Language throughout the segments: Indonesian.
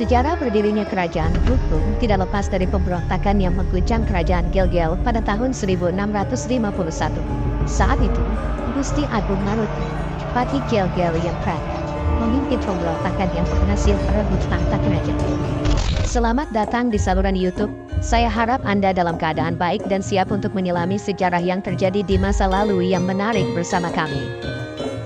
Sejarah berdirinya kerajaan Klungkung tidak lepas dari pemberontakan yang mengguncang kerajaan Gelgel pada tahun 1651. Saat itu, Gusti Agung Maruti, Patih Gelgel yang Prana, memimpin pemberontakan yang berhasil merebut tahta kerajaan. Selamat datang di saluran YouTube. Saya harap Anda dalam keadaan baik dan siap untuk menyelami sejarah yang terjadi di masa lalu yang menarik bersama kami.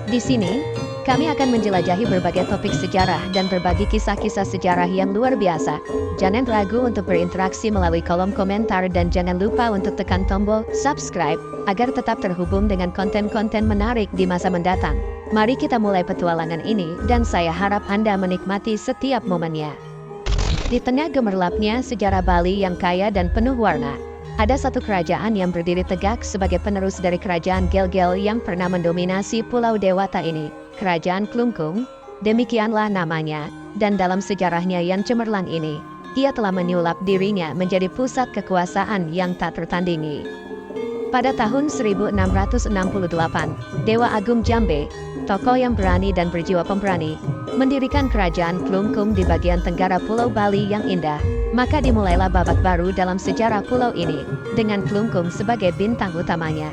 Di sini, kami akan menjelajahi berbagai topik sejarah dan berbagi kisah-kisah sejarah yang luar biasa. Jangan ragu untuk berinteraksi melalui kolom komentar dan jangan lupa untuk tekan tombol subscribe agar tetap terhubung dengan konten-konten menarik di masa mendatang. Mari kita mulai petualangan ini dan saya harap Anda menikmati setiap momennya. Di tengah gemerlapnya sejarah Bali yang kaya dan penuh warna, ada satu kerajaan yang berdiri tegak sebagai penerus dari kerajaan Gelgel yang pernah mendominasi Pulau Dewata ini. Kerajaan Klungkung, demikianlah namanya, dan dalam sejarahnya yang cemerlang ini, ia telah menyulap dirinya menjadi pusat kekuasaan yang tak tertandingi. Pada tahun 1668, Dewa Agung Jambe, tokoh yang berani dan berjiwa pemberani, mendirikan kerajaan Klungkung di bagian tenggara Pulau Bali yang indah. Maka dimulailah babak baru dalam sejarah pulau ini, dengan Klungkung sebagai bintang utamanya.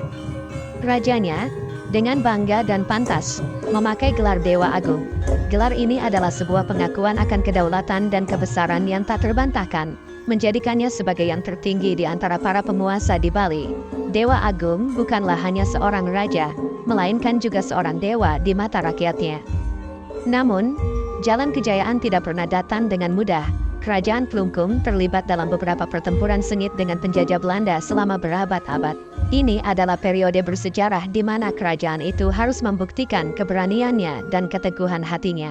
Rajanya, dengan bangga dan pantas, memakai gelar Dewa Agung. Gelar ini adalah sebuah pengakuan akan kedaulatan dan kebesaran yang tak terbantahkan, menjadikannya sebagai yang tertinggi di antara para penguasa di Bali. Dewa Agung bukanlah hanya seorang raja, melainkan juga seorang dewa di mata rakyatnya. Namun, jalan kejayaan tidak pernah datang dengan mudah. Kerajaan Klungkung terlibat dalam beberapa pertempuran sengit dengan penjajah Belanda selama berabad-abad. Ini adalah periode bersejarah di mana kerajaan itu harus membuktikan keberaniannya dan keteguhan hatinya.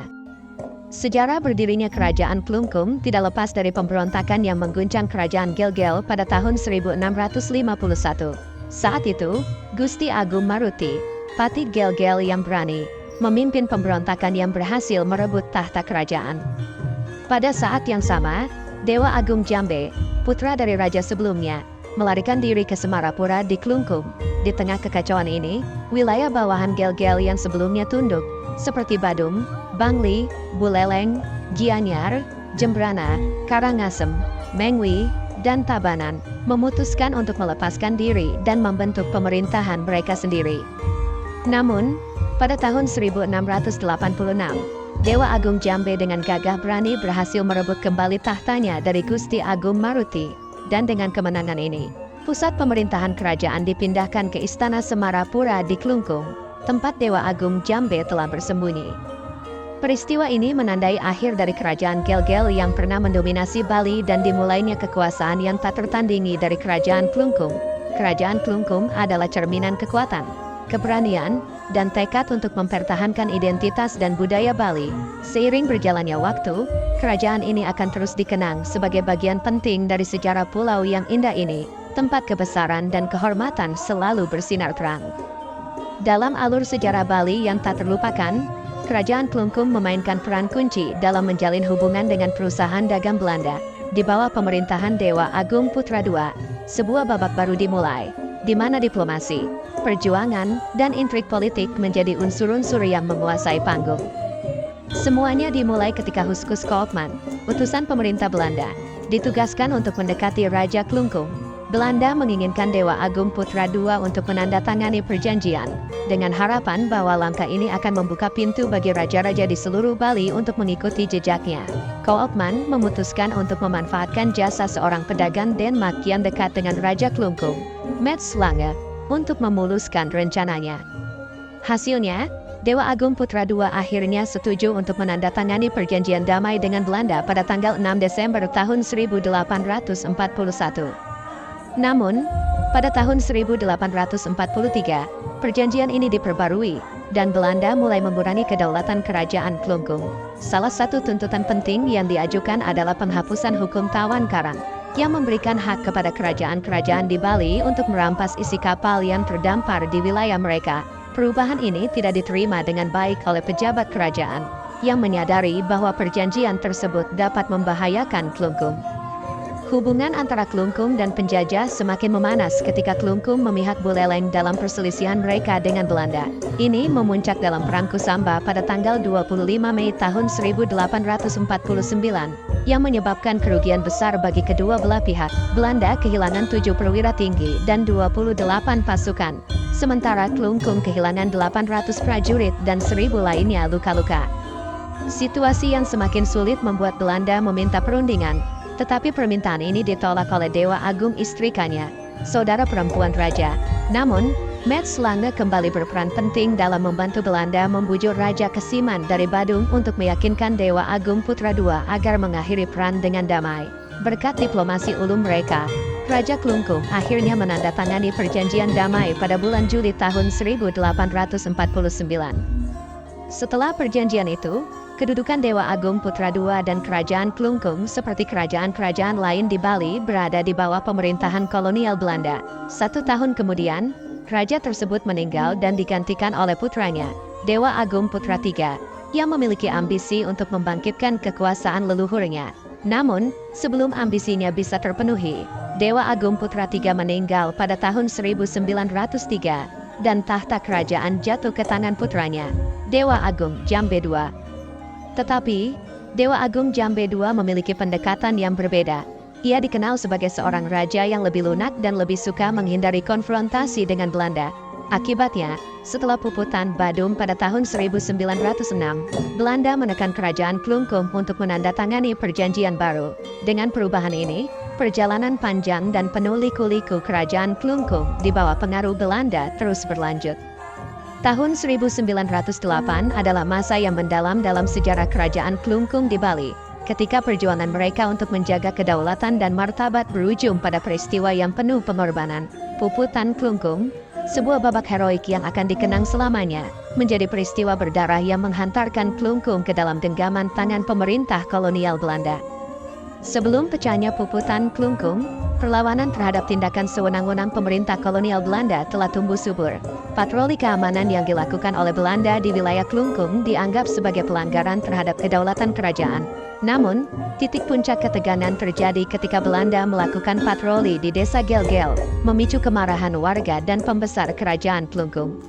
Sejarah berdirinya kerajaan Klungkung tidak lepas dari pemberontakan yang mengguncang kerajaan Gelgel pada tahun 1651. Saat itu, Gusti Agung Maruti, Patih Gelgel yang berani, memimpin pemberontakan yang berhasil merebut tahta kerajaan. Pada saat yang sama, Dewa Agung Jambe, putra dari raja sebelumnya, melarikan diri ke Semarapura di Klungkung. Di tengah kekacauan ini, wilayah bawahan Gelgel yang sebelumnya tunduk, seperti Badung, Bangli, Buleleng, Gianyar, Jembrana, Karangasem, Mengwi, dan Tabanan, memutuskan untuk melepaskan diri dan membentuk pemerintahan mereka sendiri. Namun, pada tahun 1686, Dewa Agung Jambe dengan gagah berani berhasil merebut kembali tahtanya dari Gusti Agung Maruti, dan dengan kemenangan ini, pusat pemerintahan kerajaan dipindahkan ke Istana Semarapura di Klungkung, tempat Dewa Agung Jambe telah bersembunyi. Peristiwa ini menandai akhir dari kerajaan Gelgel yang pernah mendominasi Bali dan dimulainya kekuasaan yang tak tertandingi dari kerajaan Klungkung. Kerajaan Klungkung adalah cerminan kekuatan, keberanian, dan tekad untuk mempertahankan identitas dan budaya Bali. Seiring berjalannya waktu, kerajaan ini akan terus dikenang sebagai bagian penting dari sejarah pulau yang indah ini, tempat kebesaran dan kehormatan selalu bersinar terang. Dalam alur sejarah Bali yang tak terlupakan, kerajaan Klungkung memainkan peran kunci dalam menjalin hubungan dengan perusahaan dagang Belanda. Di bawah pemerintahan Dewa Agung Putra II, sebuah babak baru dimulai, di mana diplomasi, perjuangan, dan intrik politik menjadi unsur-unsur yang menguasai panggung. Semuanya dimulai ketika Huskus Koopman, utusan pemerintah Belanda, ditugaskan untuk mendekati Raja Klungkung. Belanda menginginkan Dewa Agung Putra II untuk menandatangani perjanjian, dengan harapan bahwa langkah ini akan membuka pintu bagi raja-raja di seluruh Bali untuk mengikuti jejaknya. Koopman memutuskan untuk memanfaatkan jasa seorang pedagang Denmark yang dekat dengan Raja Klungkung, Mats Lange, untuk memuluskan rencananya. Hasilnya, Dewa Agung Putra II akhirnya setuju untuk menandatangani perjanjian damai dengan Belanda pada tanggal 6 Desember tahun 1841. Namun, pada tahun 1843, perjanjian ini diperbarui, dan Belanda mulai mengurangi kedaulatan kerajaan Klungkung. Salah satu tuntutan penting yang diajukan adalah penghapusan hukum tawan karang, yang memberikan hak kepada kerajaan-kerajaan di Bali untuk merampas isi kapal yang terdampar di wilayah mereka. Perubahan ini tidak diterima dengan baik oleh pejabat kerajaan, yang menyadari bahwa perjanjian tersebut dapat membahayakan Klungkung. Hubungan antara Klungkung dan penjajah semakin memanas ketika Klungkung memihak Buleleng dalam perselisihan mereka dengan Belanda. Ini memuncak dalam Perang Kusamba pada tanggal 25 Mei tahun 1849, yang menyebabkan kerugian besar bagi kedua belah pihak. Belanda kehilangan 7 perwira tinggi dan 28 pasukan, sementara Klungkung kehilangan 800 prajurit dan 1.000 lainnya luka-luka. Situasi yang semakin sulit membuat Belanda meminta perundingan. Tetapi permintaan ini ditolak oleh Dewa Agung Istrikanya, saudara perempuan raja. Namun, Mats Lange kembali berperan penting dalam membantu Belanda membujuk Raja Kesiman dari Badung untuk meyakinkan Dewa Agung Putra II agar mengakhiri perang dengan damai. Berkat diplomasi ulung mereka, Raja Klungkung akhirnya menandatangani perjanjian damai pada bulan Juli tahun 1849. Setelah perjanjian itu, kedudukan Dewa Agung Putra II dan Kerajaan Klungkung seperti kerajaan-kerajaan lain di Bali berada di bawah pemerintahan kolonial Belanda. 1 tahun kemudian, raja tersebut meninggal dan digantikan oleh putranya, Dewa Agung Putra III, yang memiliki ambisi untuk membangkitkan kekuasaan leluhurnya. Namun, sebelum ambisinya bisa terpenuhi, Dewa Agung Putra III meninggal pada tahun 1903, dan tahta kerajaan jatuh ke tangan putranya, Dewa Agung Jambe II. Tetapi, Dewa Agung Jambe II memiliki pendekatan yang berbeda. Ia dikenal sebagai seorang raja yang lebih lunak dan lebih suka menghindari konfrontasi dengan Belanda. Akibatnya, setelah puputan Badung pada tahun 1906, Belanda menekan kerajaan Klungkung untuk menandatangani perjanjian baru. Dengan perubahan ini, perjalanan panjang dan penuh liku-liku kerajaan Klungkung di bawah pengaruh Belanda terus berlanjut. Tahun 1908 adalah masa yang mendalam dalam sejarah kerajaan Klungkung di Bali, ketika perjuangan mereka untuk menjaga kedaulatan dan martabat berujung pada peristiwa yang penuh pengorbanan. Puputan Klungkung, sebuah babak heroik yang akan dikenang selamanya, menjadi peristiwa berdarah yang menghantarkan Klungkung ke dalam genggaman tangan pemerintah kolonial Belanda. Sebelum pecahnya puputan Klungkung, perlawanan terhadap tindakan sewenang-wenang pemerintah kolonial Belanda telah tumbuh subur. Patroli keamanan yang dilakukan oleh Belanda di wilayah Klungkung dianggap sebagai pelanggaran terhadap kedaulatan kerajaan. Namun, titik puncak ketegangan terjadi ketika Belanda melakukan patroli di desa Gelgel, memicu kemarahan warga dan pembesar kerajaan Klungkung.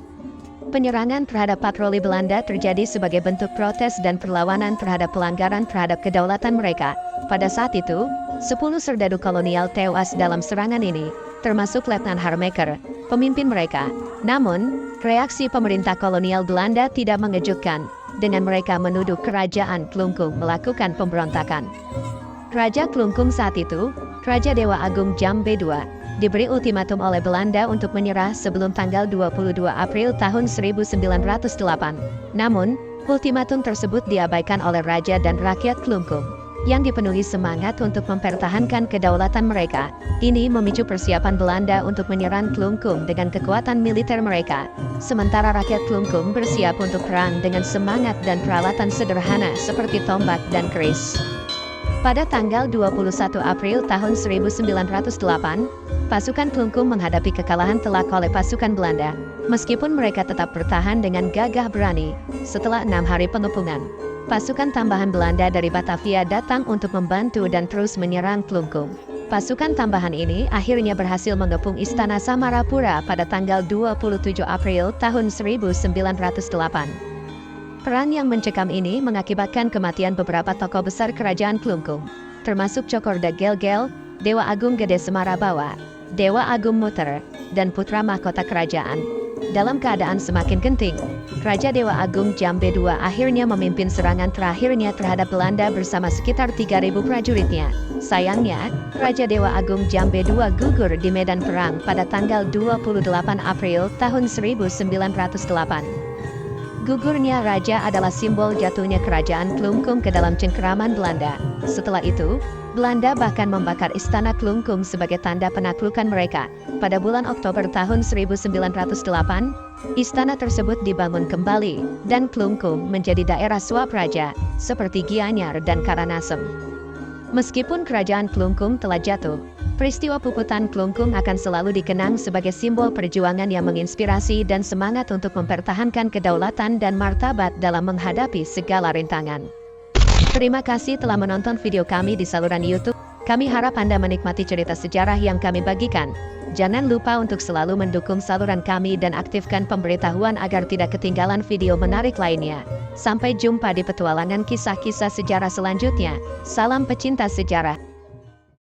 Penyerangan terhadap patroli Belanda terjadi sebagai bentuk protes dan perlawanan terhadap pelanggaran terhadap kedaulatan mereka. Pada saat itu, 10 serdadu kolonial tewas dalam serangan ini, termasuk Letnan Harmeker, pemimpin mereka. Namun, reaksi pemerintah kolonial Belanda tidak mengejutkan, dengan mereka menuduh kerajaan Klungkung melakukan pemberontakan. Raja Klungkung saat itu, Raja Dewa Agung Jambe II, diberi ultimatum oleh Belanda untuk menyerah sebelum tanggal 22 April tahun 1908. Namun, ultimatum tersebut diabaikan oleh raja dan rakyat Klungkung, yang dipenuhi semangat untuk mempertahankan kedaulatan mereka. Ini memicu persiapan Belanda untuk menyerang Klungkung dengan kekuatan militer mereka, sementara rakyat Klungkung bersiap untuk perang dengan semangat dan peralatan sederhana seperti tombak dan keris. Pada tanggal 21 April tahun 1908, pasukan Klungkung menghadapi kekalahan telak oleh pasukan Belanda, meskipun mereka tetap bertahan dengan gagah berani. Setelah 6 hari pengepungan, pasukan tambahan Belanda dari Batavia datang untuk membantu dan terus menyerang Klungkung. Pasukan tambahan ini akhirnya berhasil mengepung Istana Samarapura pada tanggal 27 April tahun 1908. Perang yang mencekam ini mengakibatkan kematian beberapa tokoh besar kerajaan Klungkung, termasuk Cokorda Gelgel, Dewa Agung Gede Semarabawa, Dewa Agung Muter, dan putra mahkota kerajaan. Dalam keadaan semakin genting, Raja Dewa Agung Jambe II akhirnya memimpin serangan terakhirnya terhadap Belanda bersama sekitar 3.000 prajuritnya. Sayangnya, Raja Dewa Agung Jambe II gugur di medan perang pada tanggal 28 April tahun 1908. Gugurnya raja adalah simbol jatuhnya kerajaan Klungkung ke dalam cengkeraman Belanda. Setelah itu, Belanda bahkan membakar istana Klungkung sebagai tanda penaklukan mereka. Pada bulan Oktober tahun 1908, istana tersebut dibangun kembali, dan Klungkung menjadi daerah suap raja, seperti Gianyar dan Karanasem. Meskipun kerajaan Klungkung telah jatuh, peristiwa puputan Klungkung akan selalu dikenang sebagai simbol perjuangan yang menginspirasi dan semangat untuk mempertahankan kedaulatan dan martabat dalam menghadapi segala rintangan. Terima kasih telah menonton video kami di saluran YouTube. Kami harap Anda menikmati cerita sejarah yang kami bagikan. Jangan lupa untuk selalu mendukung saluran kami dan aktifkan pemberitahuan agar tidak ketinggalan video menarik lainnya. Sampai jumpa di petualangan kisah-kisah sejarah selanjutnya. Salam pecinta sejarah.